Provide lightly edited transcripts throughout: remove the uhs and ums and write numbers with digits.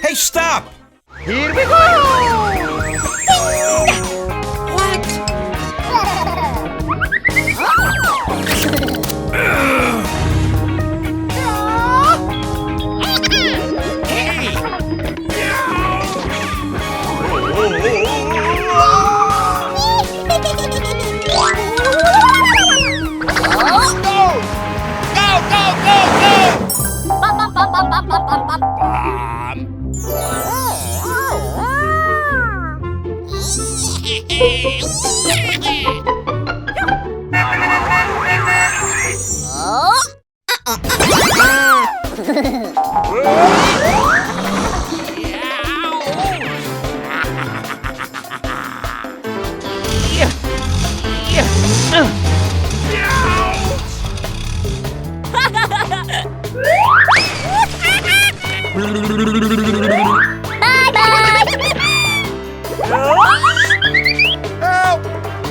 Hey, stop! Here we go!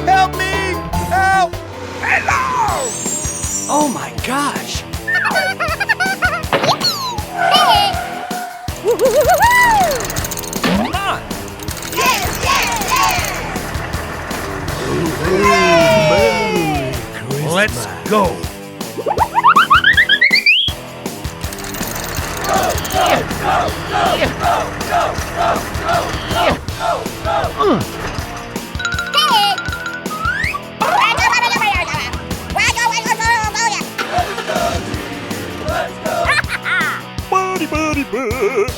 Help me! Help! Hello! Oh my gosh! Come on! Let's go! Buddy, buddy, buddy.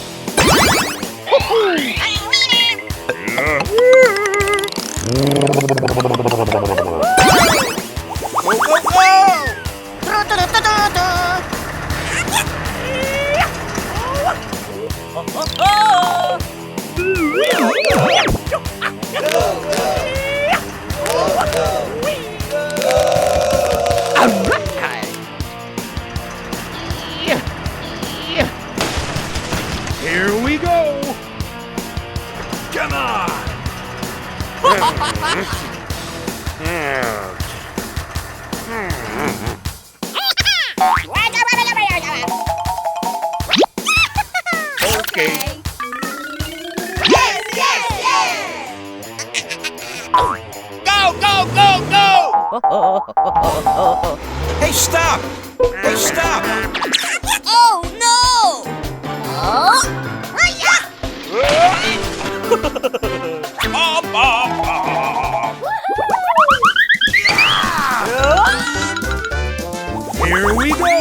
Here we go! Come on! Okay. Go, go, go, go! Hey, stop! Hey, stop! Oh no! Here we go!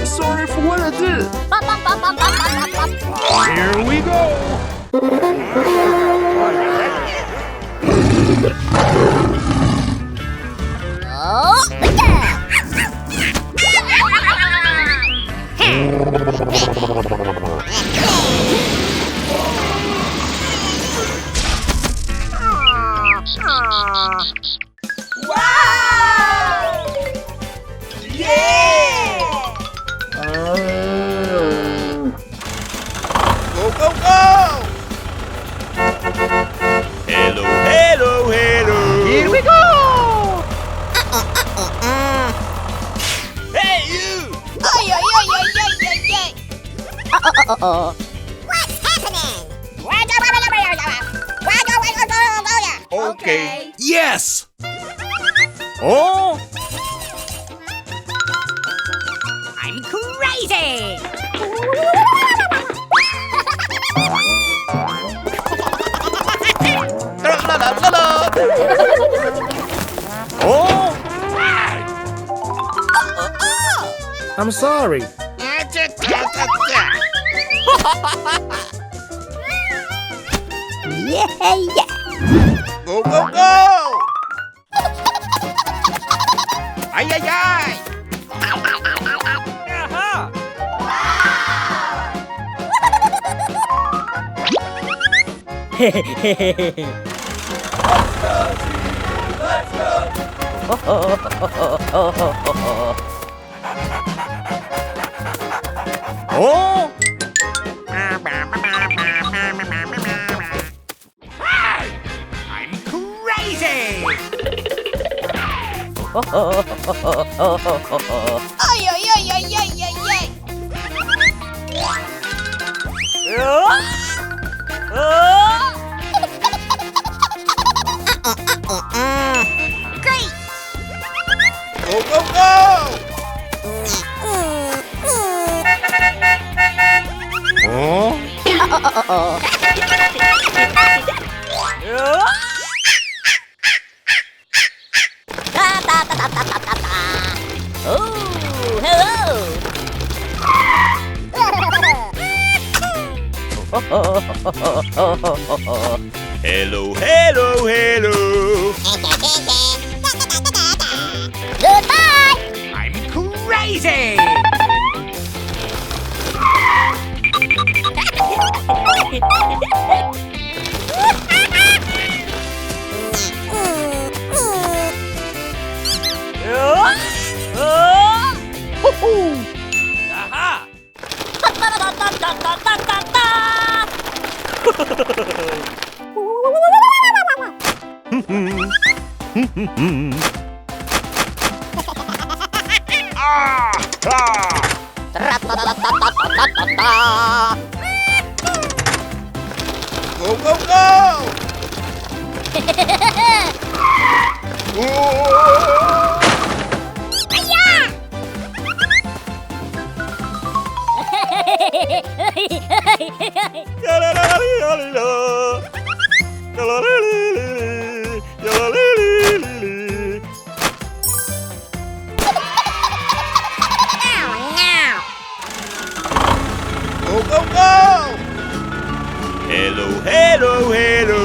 Sorry for what I did. Here we go! Wow! Yeah! Go, go, go! Hello, hello, hello! Here we go! Hey, you! What's happening? Okay. Yes! Oh! I'm crazy! Oh! I'm sorry. Yeah! Go, go, go! Ay, ay, ay! Oh! I'm crazy! Ay, ay, ay, ay, ay, ay, ay! Great! Go, go, go! Oh! Oh, hello! Hello, hello, hello! Goodbye! I'm crazy! Aha! Ah! Ah! Go, go, go! Oh! Go, go, go! Hello, hello, hello!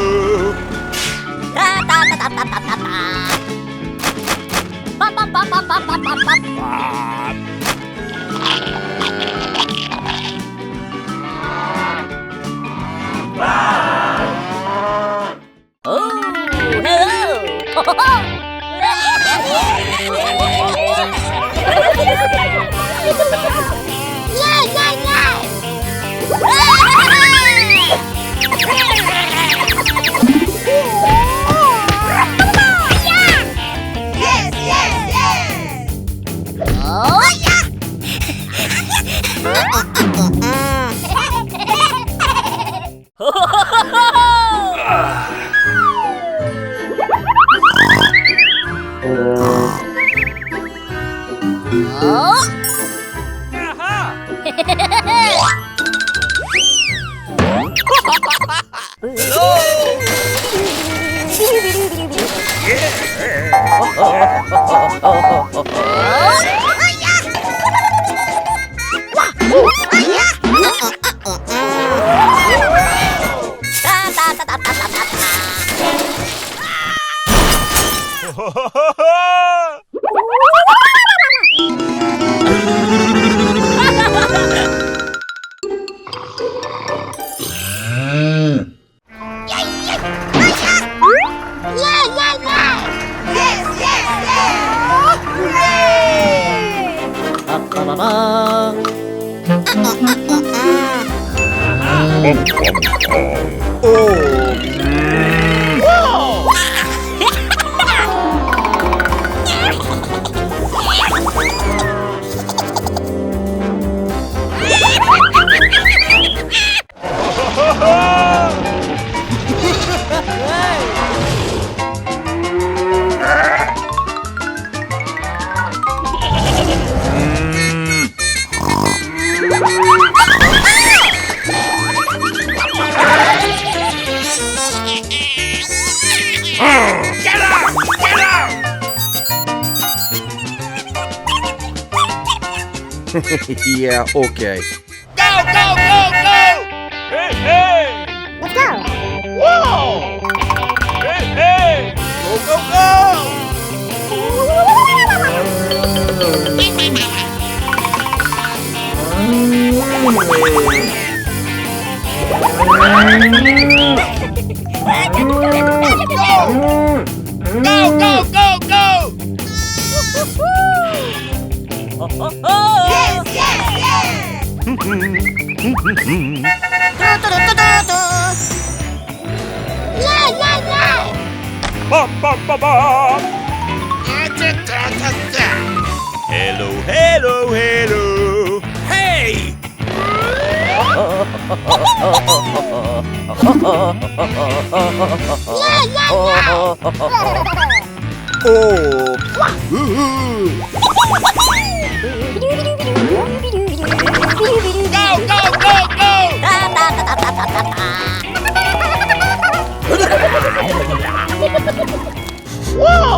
Yeah, okay. Go, go, go, go! Hey, hey! Let's go! Whoa! Hey, hey! Go, go, go! Go, go, go, go! Yes, yes, yes! Yeah, yeah, yeah! Bum, bum, bum, bum. Hello, hello, hello. Hey! Yeah, yeah, yeah! Oh! Woohoo! Go, go, go, go! Whoa!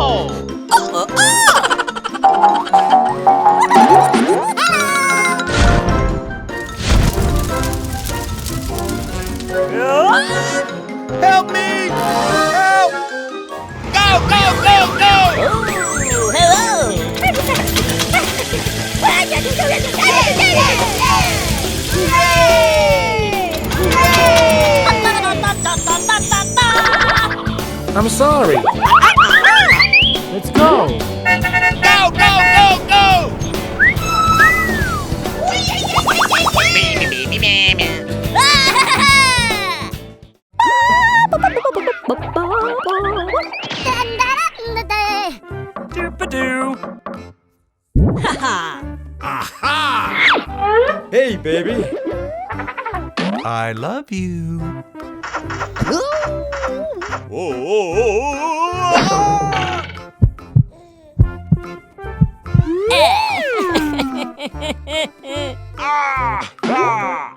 Help me! Help! Go, go, go, go! Ooh, hello! I'm sorry. Let's go. Go, go, go, go! Doo-ba-doo. Aha! Hey, baby! I love you. Oh, oh, oh, oh. Ah! Ah!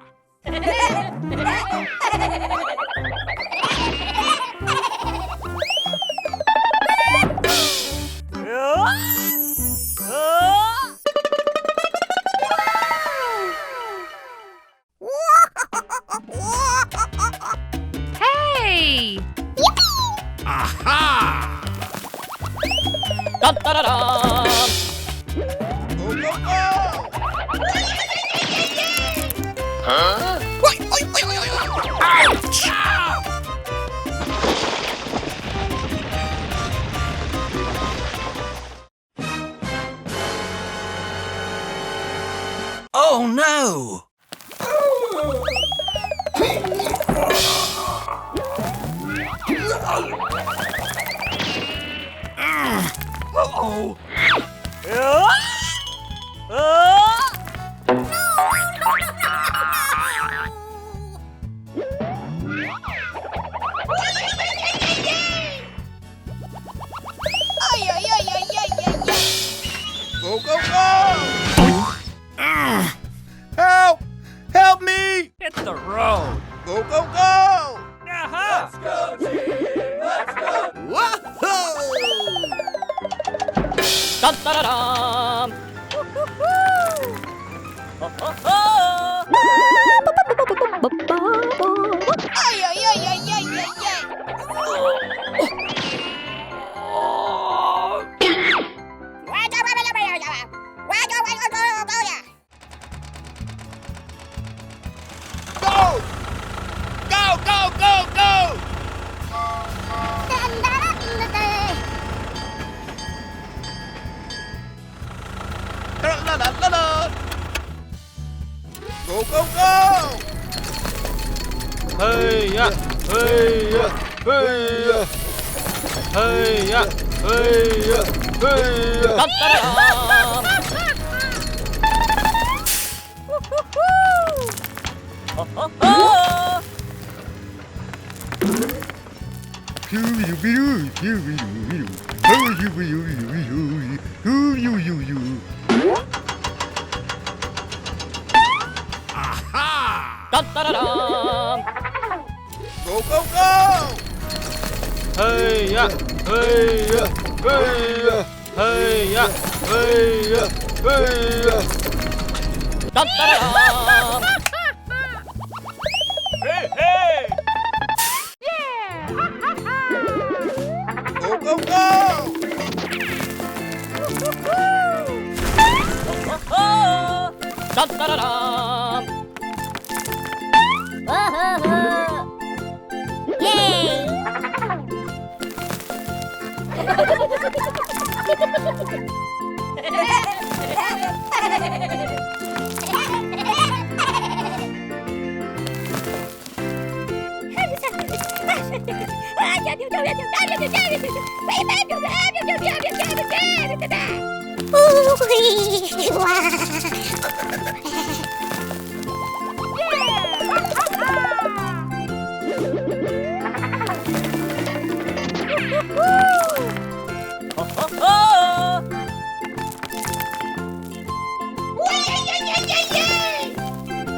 Hey! Aha! Dun, dun, dun, dun. Go, go, go! Huh? Ouch! Oh no! Uh-oh! Go, go, go! Help! Help me! Hit the road. Go, go, go! Uh-huh. Whoa! Dun, dun, dun, dun. Go! Go, go, go, go! La, la, la, la. Go, go, go! Hey ya! Hey ya! Hey ya! Hey ya! Hey ya! Hey ya! Dun, dun, dun, dun. Aha! Dun, dun, dun, dun. Go, go, go! Hey ya! Hey ya! Hey ya! Hey ya! Hey ya! Hey ya! Dun, dun, dun, dun. Hey, hey! Go, go, go! Dun, dun, dun, dun. Yay!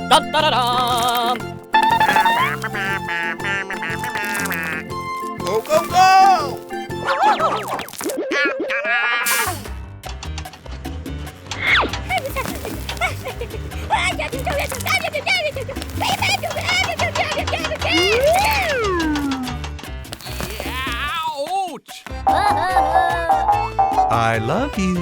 딴따라람. Go, go, go! I love you.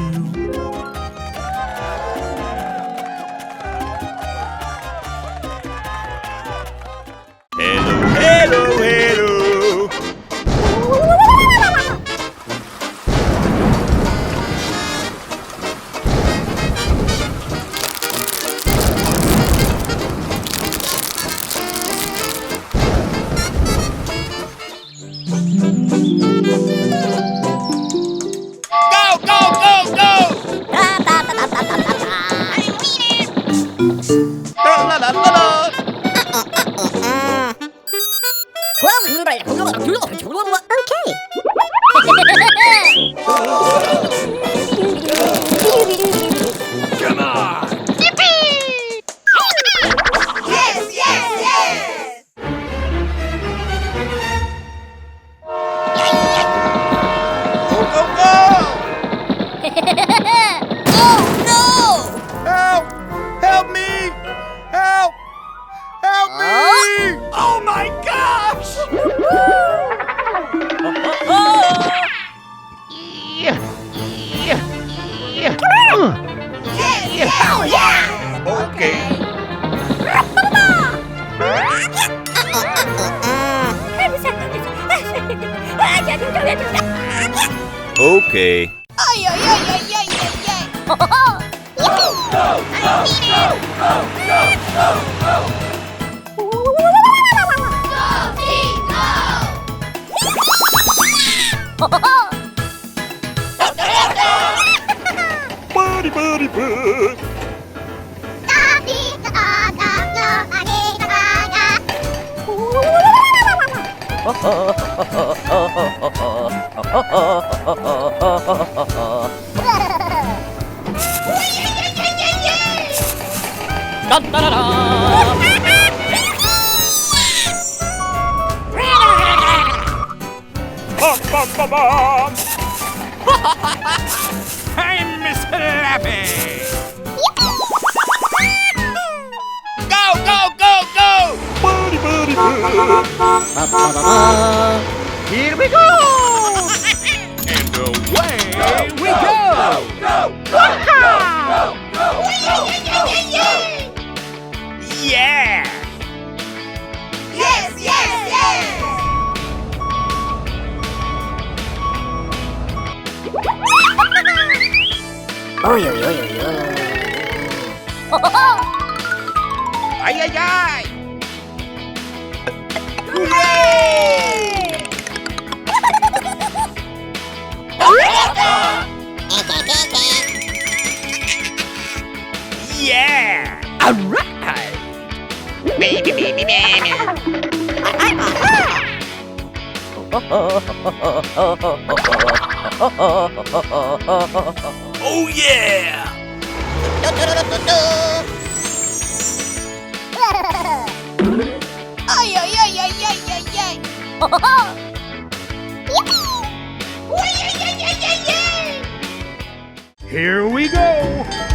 Hello, hello. Go, go, go, go. La la la la la. Come on. Go, go, go! Help! Help me! Help! Help me! Oh my gosh. Okay. Okay. Buddy, buddy, buddy. 딴따라람. Bum, bum, bum, bum. I'm Miss Lappy. Go, go, go, go. Buddy, buddy, buddy. Here we go. And away we go. Yeah. Ay, ay, ay. Yeah. All right. Baby, baby, baby. Oh yeah. Here we go.